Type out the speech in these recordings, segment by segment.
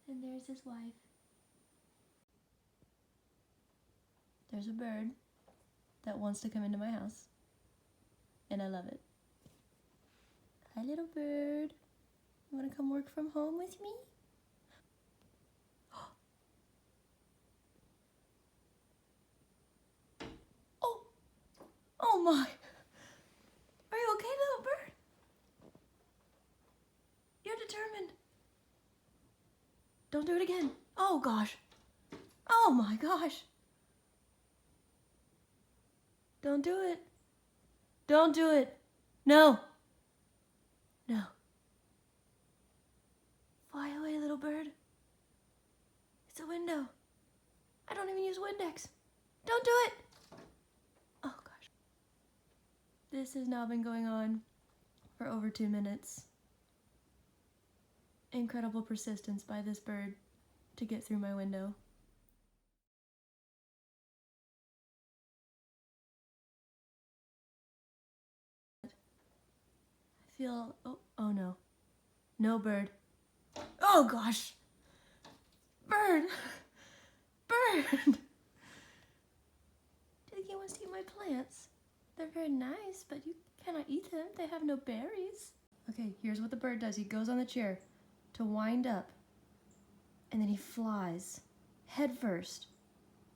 And there's his wife. There's a bird that wants to come into my house. And I love it. Hi, little bird. You want to come work from home with me? Oh! Oh my! Are you okay, little bird? You're determined. Don't do it again. Oh gosh. Oh my gosh. Don't do it. Don't do it. No. No. Fly away, little bird. It's a window. I don't even use Windex. Don't do it. Oh gosh. This has now been going on for over 2 minutes. Incredible persistence by this bird to get through my window. I feel, oh no. No, bird. Oh gosh. Bird. Bird. Do you think he wants to eat my plants? They're very nice, but you cannot eat them. They have no berries. Okay, here's what the bird does. He goes on the chair to wind up, and then he flies head first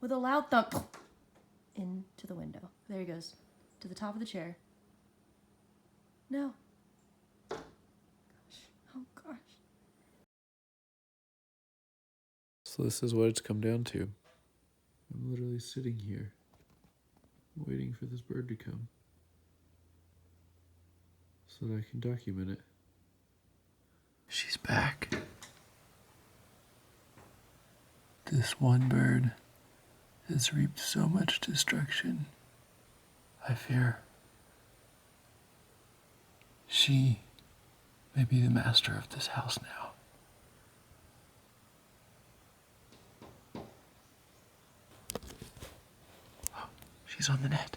with a loud thump into the window. There he goes, to the top of the chair. No. Gosh. Oh gosh. So this is what it's come down to. I'm literally sitting here, waiting for this bird to come, so that I can document it. She's back. This one bird has reaped so much destruction. I fear she may be the master of this house now. She's on the net.